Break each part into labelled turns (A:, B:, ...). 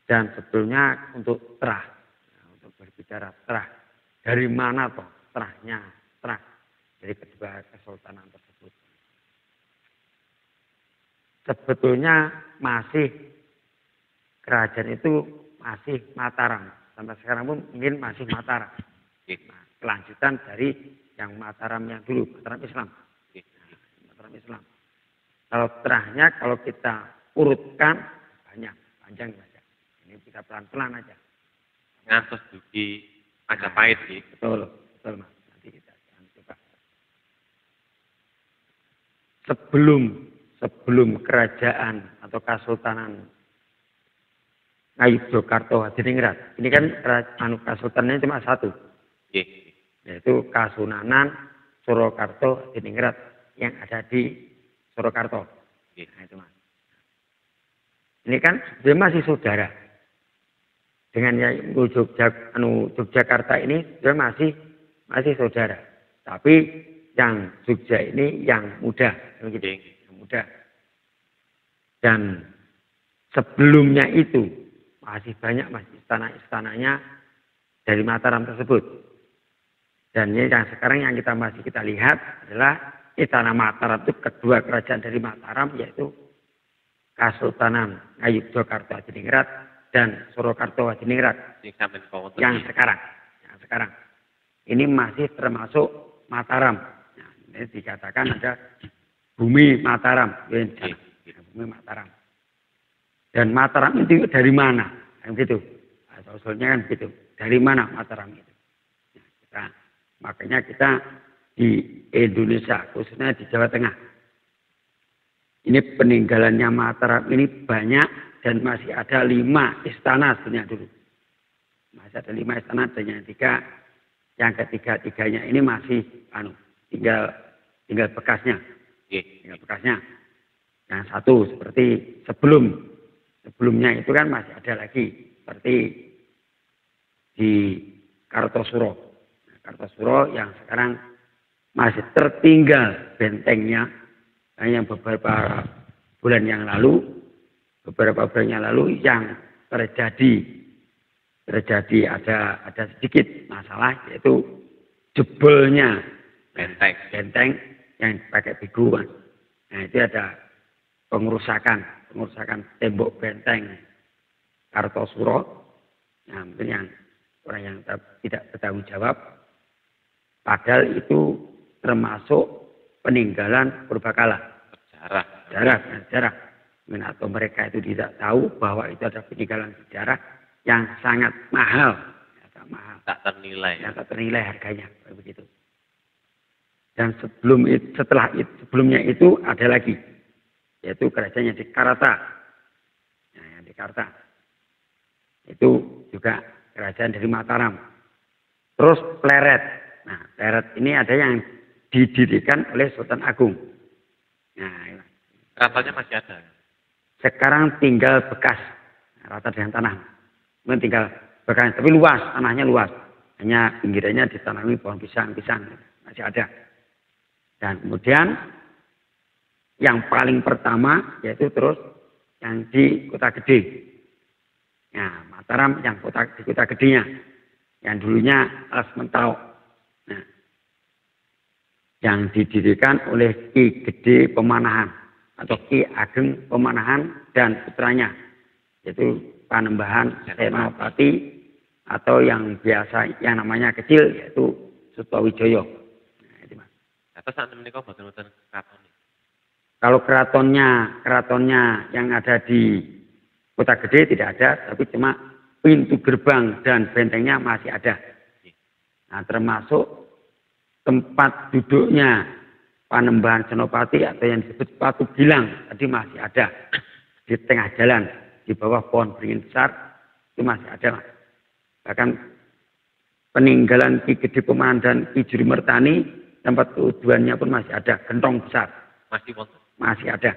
A: Dan sebetulnya untuk terah, untuk berbicara terah, dari mana toh terahnya, terah dari kedua kesultanan tersebut. Sebetulnya masih kerajaan itu masih Mataram. Sampai sekarang pun mungkin masih Mataram. Nah, kelanjutan dari yang Mataram yang dulu, Mataram Islam. Mataram Islam. Kalau terahnya kalau kita urutkan banyak, panjang saja. Ini kita pelan-pelan aja.
B: Ngantos dugi Majapahit sih.
A: Betul, betul Mas. Nanti kita akan coba. Sebelum kerajaan atau Kesultanan Ngayogyakarta Hadiningrat. Ini kan kesultanannya cuma satu. Yaitu Kasunanan Surakarta Hadiningrat yang ada di Surakarta. Nah, itu Mas. Ini kan dia masih saudara. Dengan yang Yogyakarta ini dia masih saudara. Tapi yang Jogja ini yang muda, begitu. Yang muda. Dan sebelumnya itu masih banyak istana-istananya dari Mataram tersebut. Dan ini yang sekarang yang kita lihat adalah Istana Mataram itu kedua kerajaan dari Mataram yaitu Kesultanan Ngayogyakarta Hadiningrat dan Surakarta Hadiningrat yang sekarang. Ini masih termasuk Mataram. Nah, ini dikatakan ada bumi Mataram. Bumi Mataram. Dan Mataram itu dari mana? Kan gitu. Asal usulnya kan gitu. Dari mana Mataram itu? Nah, makanya kita di Indonesia, khususnya di Jawa Tengah. Ini peninggalannya Mataram ini banyak dan masih ada 5 istana sebenarnya dulu. Masih ada 5 istana dan yang ketiga-tiganya ini masih tinggal bekasnya. Tinggal bekasnya. Yang satu seperti sebelumnya itu kan masih ada lagi seperti di Kartosuro. Kartosuro yang sekarang masih tertinggal bentengnya. Yang beberapa bulan yang lalu yang terjadi ada sedikit masalah yaitu jebolnya benteng yang pakai bigu. Nah itu ada pengerusakan tembok benteng Kartosuro. Nah, mungkin yang orang yang tidak bertanggung jawab. Padahal itu termasuk peninggalan purbakala. Sejarah. Atau mereka itu tidak tahu bahwa itu ada peninggalan sejarah yang sangat mahal.
B: Tak ternilai.
A: Tak ternilai harganya. Begitu. Dan sebelumnya itu ada lagi. Yaitu kerajaannya di Karata. Nah, yang di Karata. Itu juga kerajaan dari Mataram. Terus Pleret. Nah, Pleret ini ada yang didirikan oleh Sultan Agung. Nah,
B: ratanya masih ada.
A: Sekarang tinggal bekas rata dengan tanah. Mungkin tinggal bekas, tapi luas, tanahnya luas. Hanya pinggirannya ditanami pohon pisang masih ada. Dan kemudian yang paling pertama yaitu terus yang di Kota Gede. Nah, Mataram yang di Kota Gedenya. Yang dulunya Alas Mentau. Nah, yang didirikan oleh Ki Gede Pemanahan atau Ki Ageng Pemanahan dan putranya yaitu Panembahan Senopati atau yang biasa yang namanya kecil yaitu Sutowijoyo. Nah, itu Mas.
B: Atas saat menikah boten-boten keraton.
A: Kalau keratonnya yang ada di Kota Gede tidak ada, tapi cuma pintu gerbang dan bentengnya masih ada. Nah, termasuk tempat duduknya Panembahan Senopati atau yang disebut Patu Gilang tadi masih ada di tengah jalan di bawah pohon beringin besar itu masih ada. Bahkan peninggalan Ki Gede Pemanahan dan Ki Juri Mertani tempat tujuannya pun masih ada, gentong besar masih ada.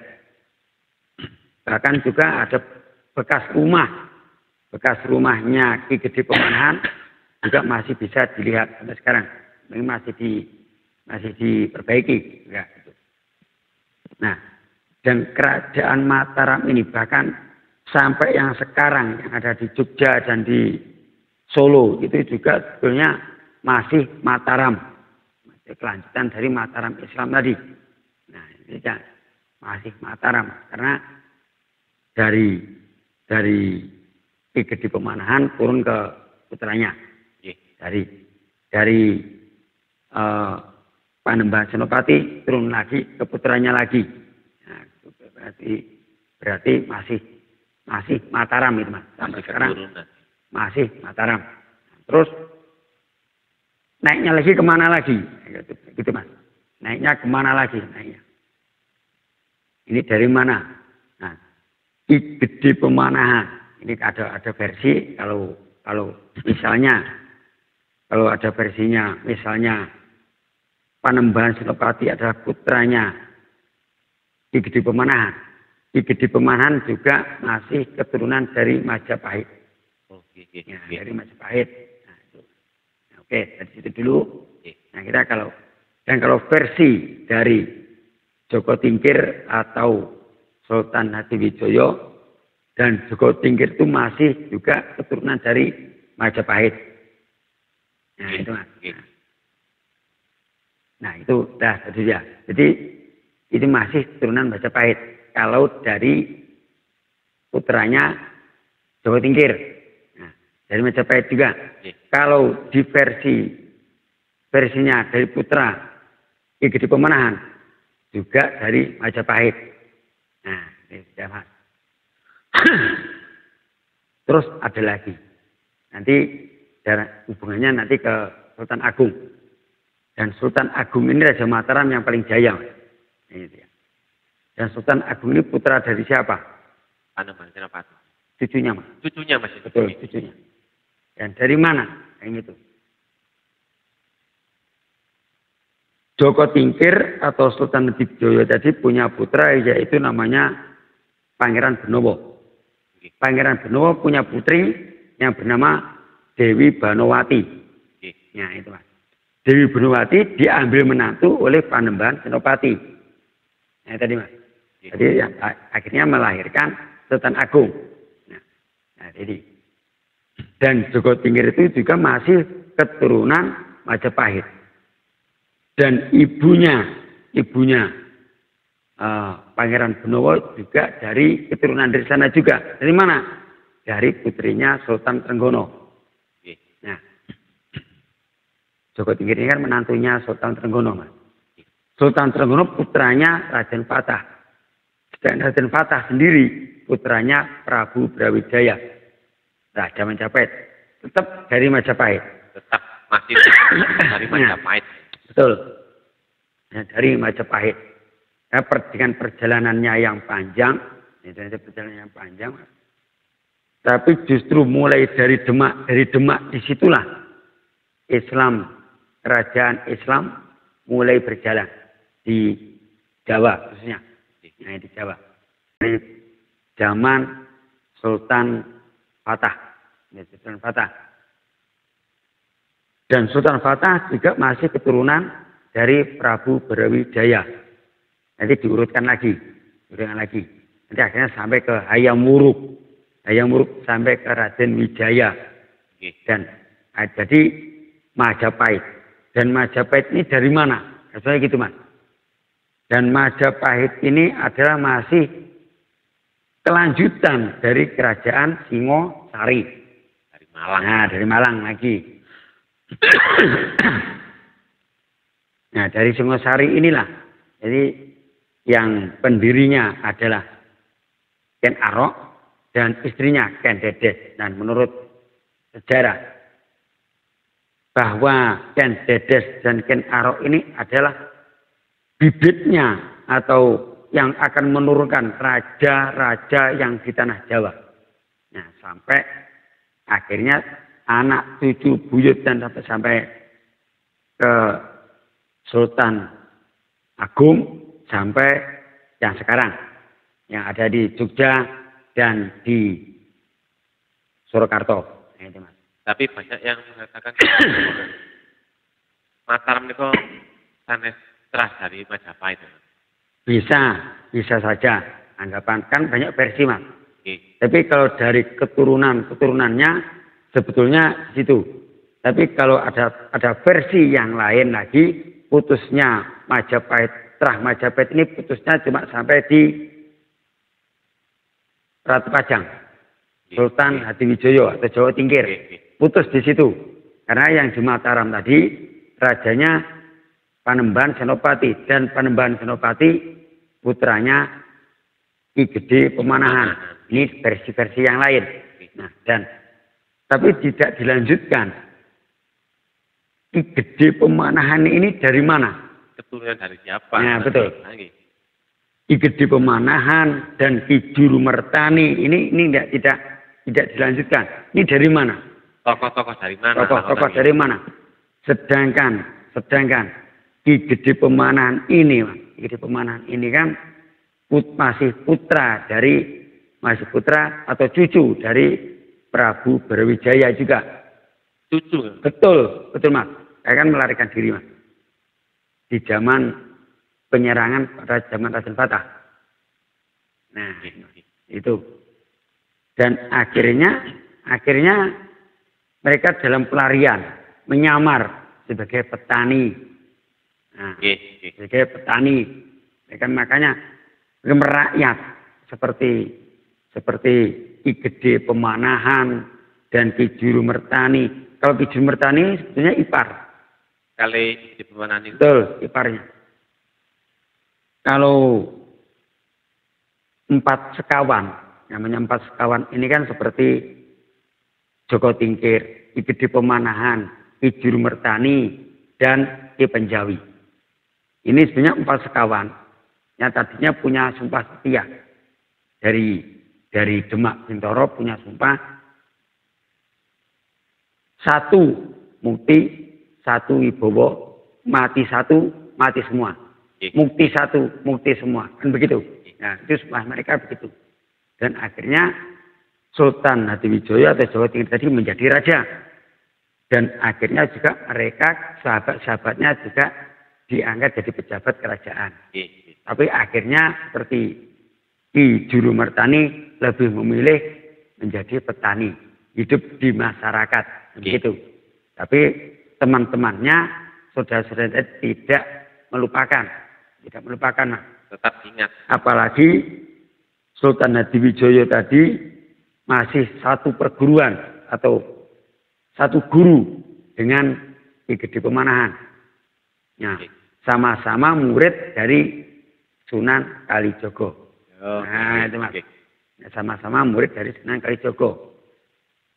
A: Bahkan juga ada bekas rumahnya Ki Gede Pemanahan juga masih bisa dilihat sampai sekarang. Ini masih diperbaiki. Nah, dan kerajaan Mataram ini bahkan sampai yang sekarang yang ada di Jogja dan di Solo itu juga sebetulnya masih Mataram, masih kelanjutan dari Mataram Islam tadi. Nah ini kan masih Mataram karena dari Ki Gede Pemanahan turun ke putranya, dari Panembahan Senopati turun lagi ke putranya lagi. Nah, berarti masih Mataram itu mas. Sampai sekarang masih Mataram. Terus naiknya lagi kemana lagi? Gitu mas. Naiknya kemana lagi? Naiknya. Ini dari mana? Nah, Ki Gede Pemanahan. Ini ada versi kalau misalnya kalau ada versinya misalnya Panembahan Senopati adalah putranya Ki Gede Pemanahan. Ki Gede Pemanahan juga masih keturunan dari Majapahit. Ya, dari Majapahit. Nah, itu. Nah, oke, dari situ dulu. Nah, kita kalau versi dari Joko Tingkir atau Sultan Hadiwijoyo dan Joko Tingkir itu masih juga keturunan dari Majapahit. Nah, itu mas. Nah, itu dah tadi ya. Jadi itu masih keturunan Majapahit. Kalau dari putranya Joko Tingkir, nah, dari Majapahit juga. Kalau di versinya dari putra Ki Gede Pemanahan juga dari Majapahit. Nah, ini sudah mas. Terus ada lagi. Nanti hubungannya nanti ke Sultan Agung. Dan Sultan Agung ini Raja Mataram yang paling jaya. Ini dia. Dan Sultan Agung ini putra dari siapa?
B: Panembahan Senopati.
A: Cucunya mas.
B: Cucunya mas.
A: Betul, cucunya. Dan dari mana? Yang itu. Joko Tingkir atau Sultan Hadiwijoyo tadi punya putra yaitu namanya Pangeran Benowo. Pangeran Benowo punya putri yang bernama Dewi Banowati. Nah itu mas. Dewi Banowati diambil menantu oleh Panembahan Senopati. Nah tadi mas. Jadi yang akhirnya melahirkan Sultan Agung. Nah jadi dan Joko Tingkir itu juga masih keturunan Majapahit. Dan ibunya Pangeran Benowo juga dari keturunan dari sana juga. Dari mana? Dari putrinya Sultan Trenggono. Nah, Joko Tingkir ini kan menantunya Sultan Trenggono, mas. Sultan Trenggono putranya Raden Patah. Dan Raden Patah sendiri putranya Prabu Brawijaya, Raja Majapahit. Tetap dari Majapahit.
B: Tetap masih dari Majapahit.
A: Betul. Nah, dari Majapahit. Nah, dengan perjalanannya yang panjang, tapi justru mulai dari Demak disitulah Islam, kerajaan Islam mulai berjalan di Jawa khususnya. Nah, di Jawa. Dari zaman Sultan Fatah. Sultan Fatah. Dan Sultan Fatah juga masih keturunan dari Prabu Brawijaya. Nanti diurutkan lagi. Nanti akhirnya sampai ke Hayam Wuruk. Hayam Wuruk sampai ke Raden Wijaya. Dan jadi Majapahit. Dan Majapahit ini dari mana? Soalnya gitu mas. Dan Majapahit ini adalah masih kelanjutan dari kerajaan Singosari.
B: Dari Malang.
A: Nah, dari Malang lagi. Nah, dari Singosari inilah. Jadi yang pendirinya adalah Ken Arok dan istrinya Ken Dedes. Dan menurut sejarah bahwa Ken Dedes dan Ken Arok ini adalah bibitnya atau yang akan menurunkan raja-raja yang di tanah Jawa. Nah, sampai akhirnya anak cucu buyut dan sampai ke Sultan Agung sampai yang sekarang yang ada di Jogja dan di Surakarta. Nah, itu mas.
B: Tapi banyak yang mengatakan Mataram itu sanes teras dari Majapahit.
A: Bisa saja anggapan kan banyak versi mas. Tapi kalau dari keturunannya sebetulnya di situ. Tapi kalau ada versi yang lain lagi, putusnya Majapahit, Trah Majapahit ini putusnya cuma sampai di Ratu Pajang, Sultan Hadiwijoyo atau Jawa Tingkir. Putus di situ. Karena yang di Mataram tadi, rajanya Panembahan Senopati. Dan Panembahan Senopati putranya Ki Gede Pemanahan. Ini versi-versi yang lain. Nah, tapi tidak dilanjutkan. Ki Gede Pemanahan ini dari mana?
B: Keturunan dari siapa?
A: Nah, betul. Ki Gede Pemanahan dan Ki Juru Mertani ini tidak dilanjutkan. Ini dari mana?
B: Tokoh-tokoh dari mana?
A: Tokoh-tokoh dari mana? Sedangkan Ki Gede Pemanahan ini, Ki Gede Pemanahan ini kan masih putra atau cucu dari Prabu Brawijaya juga.
B: Cucu.
A: Betul Mas. Saya kan melarikan diri Mas. Di zaman penyerangan pada zaman Raden Fatah. Nah, itu. Dan akhirnya mereka dalam pelarian menyamar sebagai petani. Nah, sebagai petani. Mereka makanya merakyat seperti Ki Gede Pemanahan dan Ki Juru Mertani. Kalau Ki Juru Mertani sebetulnya ipar.
B: Kali Ki Pemanahan itu.
A: Betul, iparnya. Kalau 4 sekawan, namanya 4 sekawan ini kan seperti Joko Tingkir, Ki Gede Pemanahan, Ki Juru Mertani, dan Ki Penjawi. Ini sebenarnya 4 sekawan yang tadinya punya sumpah setia dari Demak Bintoro punya sumpah 1 mukti, 1 wibowo, mati 1, mati semua. Mukti 1, mukti semua. Kan begitu. Nah, itu sumpah mereka begitu. Dan akhirnya Sultan Hadiwijoyo atau Jawa Tingkir tadi menjadi raja. Dan akhirnya juga mereka, sahabat-sahabatnya juga diangkat jadi pejabat kerajaan. Tapi akhirnya seperti Ki Juru Mertani lebih memilih menjadi petani, hidup di masyarakat, begitu. Tapi teman-temannya, saudara-saudara tidak melupakan, Mas.
B: Tetap ingat.
A: Apalagi Sultan Hadiwijoyo tadi masih satu perguruan atau satu guru dengan Ki Gede Pemanahan. Nah, sama-sama murid dari Sunan Kalijogo. Nah, itu Mas. Sama-sama murid dari Sunan Kalijogo.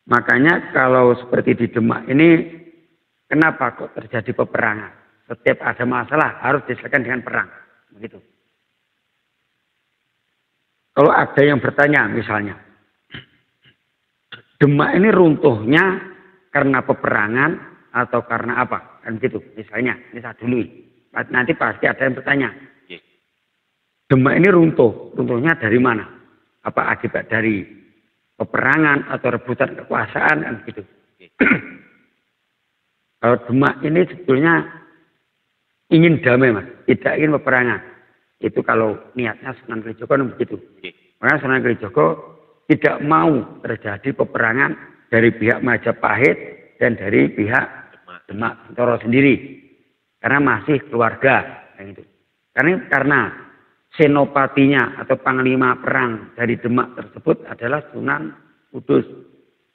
A: Makanya kalau seperti di Demak ini, kenapa kok terjadi peperangan? Setiap ada masalah harus diselesaikan dengan perang. Begitu. Kalau ada yang bertanya misalnya, Demak ini runtuhnya karena peperangan atau karena apa? Kan gitu. Misalnya, ini saya dulu. Nanti pasti ada yang bertanya. Demak ini runtuhnya dari mana? Apa akibat dari peperangan atau rebutan kekuasaan kan gitu. Kalau Demak ini sebetulnya ingin damai Mas, tidak ingin peperangan. Itu kalau niatnya Sunan Kalijogo begitu. Maka Sunan Kalijogo tidak mau terjadi peperangan dari pihak Majapahit dan dari pihak Demak Bintoro sendiri. Karena masih keluarga yang itu. Karena senopatinya atau panglima perang dari Demak tersebut adalah Sunan Kudus.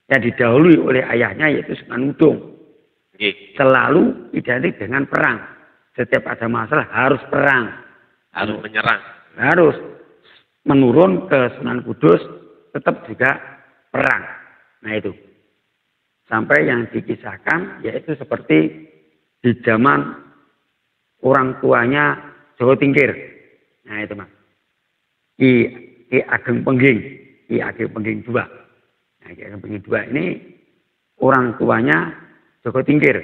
A: Yang didahului oleh ayahnya yaitu Sunan Udung. Selalu identik dengan perang. Setiap ada masalah harus perang.
B: Harus menyerang.
A: Harus menurun ke Sunan Kudus tetap juga perang. Nah itu. Sampai yang dikisahkan yaitu seperti di zaman orang tuanya Jawa Tingkir. Nah itu Mas. Ki Ageng Pengging. Ki Ageng Pengging II. Nah Ki Ageng Pengging II ini orang tuanya Joko Tingkir.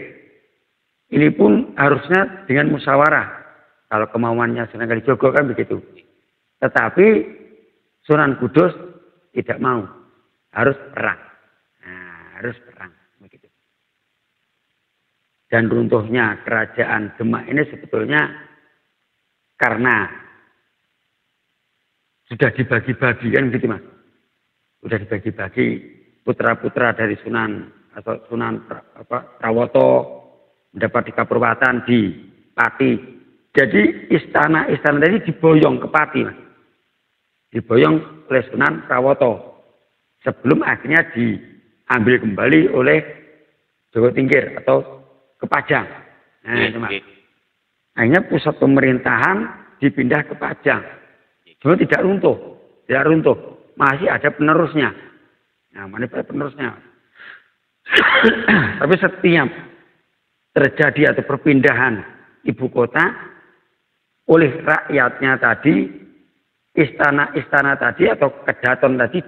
A: Ini pun harusnya dengan musyawarah. Kalau kemauannya Sunan Kalijogo kan begitu. Tetapi Sunan Kudus tidak mau. Harus perang. Nah, harus perang. Begitu. Dan runtuhnya kerajaan Demak ini sebetulnya karena sudah dibagi-bagi kan gitu Mas. sudah dibagi-bagi putra-putra dari Sunan atau Sunan Prawoto mendapat di Kapurwatan di Pati. Jadi istana-istana tadi diboyong ke Pati, Mas. Diboyong oleh Sunan Prawoto sebelum akhirnya diambil kembali oleh Joko Tingkir atau ke Pajang. Nah, itu, Mas. Akhirnya pusat pemerintahan dipindah ke Pajang. Cuma tidak runtuh, masih ada penerusnya. Nah, mana penerusnya? Tapi setiap terjadi atau perpindahan ibu kota oleh rakyatnya tadi, istana-istana tadi atau kedaton tadi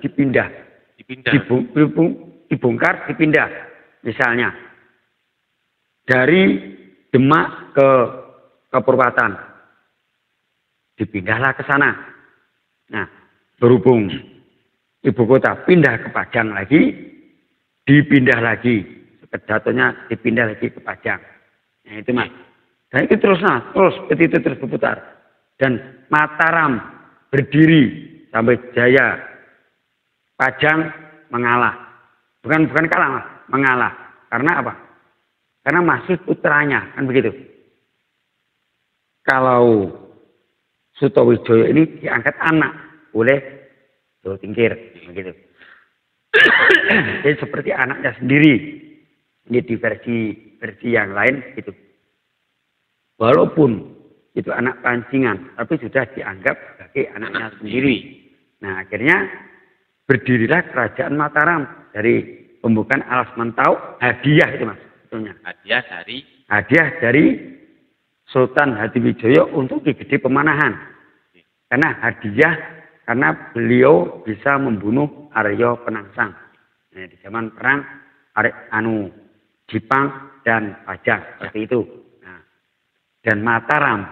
A: dibongkar, dipindah. Misalnya dari Demak ke Kapurwatan, dipindahlah ke sana. Nah, berhubung ibu kota pindah ke Pajang lagi, dipindah lagi, kedatonya dipindah lagi ke Pajang. Nah, itu, Mas. Dan itu terus berputar. Dan Mataram berdiri sampai jaya, Pajang mengalah. Bukan kalah, Mas, mengalah. Karena apa? Karena masih putranya, kan begitu. Kalau Sutowijoyo ini diangkat anak oleh Joko Tingkir, begitu. Jadi seperti anaknya sendiri. Ini di versi yang lain gitu. Walaupun itu anak pancingan, tapi sudah dianggap sebagai anaknya sendiri. Nah, akhirnya berdirilah kerajaan Mataram dari pembukaan Alas Mentau, hadiah itu, Mas, sebetulnya. Hadiah dari Sultan Hadiwijoyo untuk Ki Gede Pemanahan. Karena hadiah, karena beliau bisa membunuh Arya Penangsang. Nah, di zaman perang Jipang dan Pajang, seperti itu. Nah, dan Mataram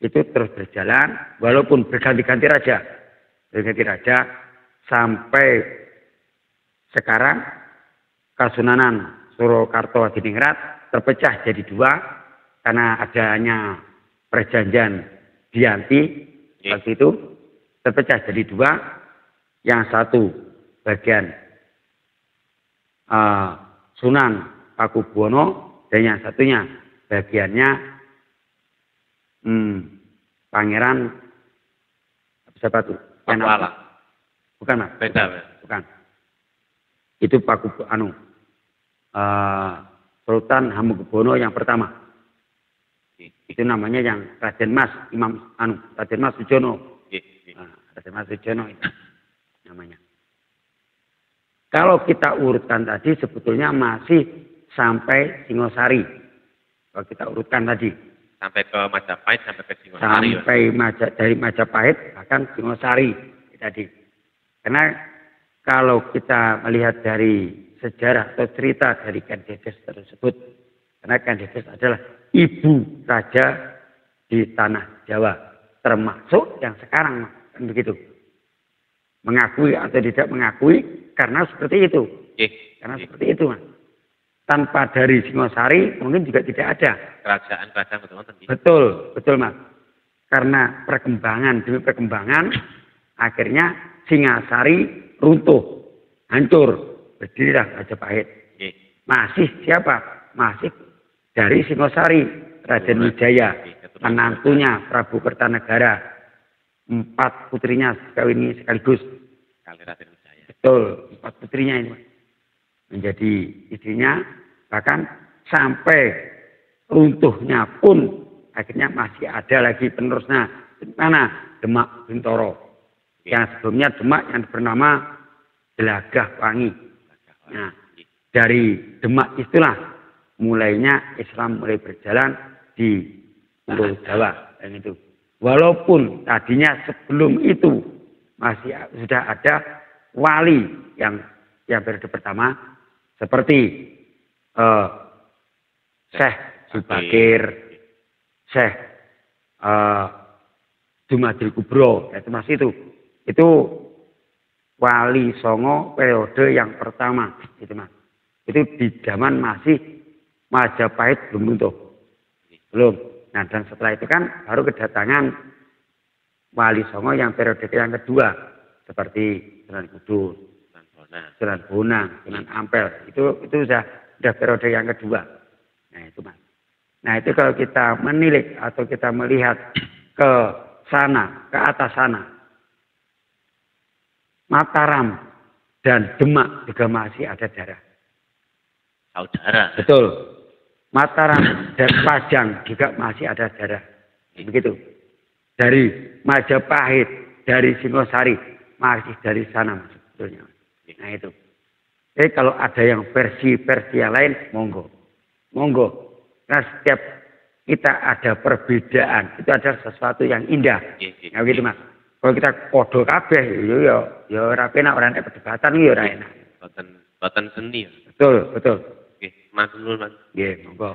A: itu terus berjalan, walaupun berganti-ganti raja sampai sekarang Kasunanan Surakarta Hadiningrat terpecah jadi dua. Karena adanya perjanjian Dianti waktu itu terpecah jadi dua, yang satu bagian Sunan Pakubuwono dan yang satunya bagiannya Pangeran siapa tuh?
B: Pakuala.
A: Bukan, Mas.
B: Beda.
A: Bukan. Itu Sultan Hamengkubuwono yang pertama. Itu namanya yang Raden Mas Raden Mas Sujono. Raden Mas Sujono itu namanya. Kalau kita urutkan tadi sebetulnya masih sampai Singosari. Kalau kita urutkan tadi
B: sampai ke Majapahit, sampai ke Singosari.
A: Dari Majapahit bahkan Singosari tadi. Karena kalau kita melihat dari sejarah atau cerita dari Kendedes tersebut, karena Kendedes adalah ibu raja di tanah Jawa, termasuk yang sekarang, kan begitu. Mengakui atau tidak mengakui, karena seperti itu. Karena seperti itu, Mas. Tanpa dari Singosari mungkin juga tidak ada
B: kerajaan
A: betul, Mas. Karena perkembangan demi perkembangan, akhirnya Singasari runtuh, hancur, berdirilah Majapahit. Masih siapa? Masih dari Singosari, Raden Wijaya, menantunya Prabu Kertanegara, 4 putrinya sekali sekaligus. Betul, 4 putrinya ini menjadi istrinya, bahkan sampai runtuhnya pun akhirnya masih ada lagi penerusnya. Mana? Demak Bintoro. Yang sebelumnya Demak yang bernama Gelagah Wangi. Nah, dari Demak itulah mulainya Islam mulai berjalan di Pulau Jawa dan itu. Walaupun tadinya sebelum itu masih sudah ada wali yang periode pertama seperti Syekh Subakir, Syekh Jumadil Kubro, itu masih itu wali Songo periode yang pertama, gitu, Mas. Itu di zaman masih Majapahit belum runtuh. Belum. Nah, dan setelah itu kan baru kedatangan Wali Songo yang periode yang kedua. Seperti Sunan Kudus, Sunan Bonang, Sunan Ampel. Itu sudah periode yang kedua. Nah itu Mas. Nah itu kalau kita menilik atau kita melihat ke sana, ke atas sana, Mataram dan Demak juga masih ada darah.
B: Saudara.
A: Betul. Mataram dan Pajang juga masih ada darah. Begitu. Dari Majapahit, dari Singosari, masih dari sana Mas, sebetulnya. Nah itu. Jadi kalau ada yang versi yang lain, monggo. Monggo. Nah setiap kita ada perbedaan, itu adalah sesuatu yang indah. Nah gitu Mas. Kalau kita podo kabeh, ya ora penak, ora enak perdebatan ya ora enak.
B: Boten seni.
A: Betul.
B: Nggih, matur nuwun Mas.
A: Nggih, monggo.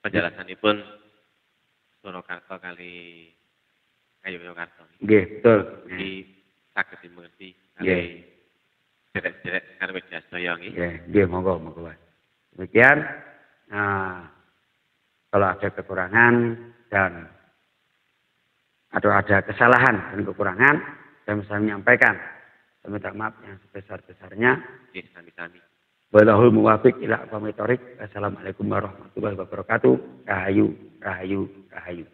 B: Penjelasanipun Surakarta kali Ngayogyakarta.
A: Nggih, betul.
B: Iki saged dimengerti kali derek-derek karep Jaya nggih.
A: Nggih, monggo Mas. Demikian. Nah, kalau ada kekurangan dan atau ada kesalahan dan kekurangan, saya bisa menyampaikan. Saya minta maaf yang sebesar-besarnya.
B: Nggih, sami-sami.
A: Wallahul muwaffiq ila aqwamit thoriq. Assalamualaikum warahmatullahi wabarakatuh. Rahayu.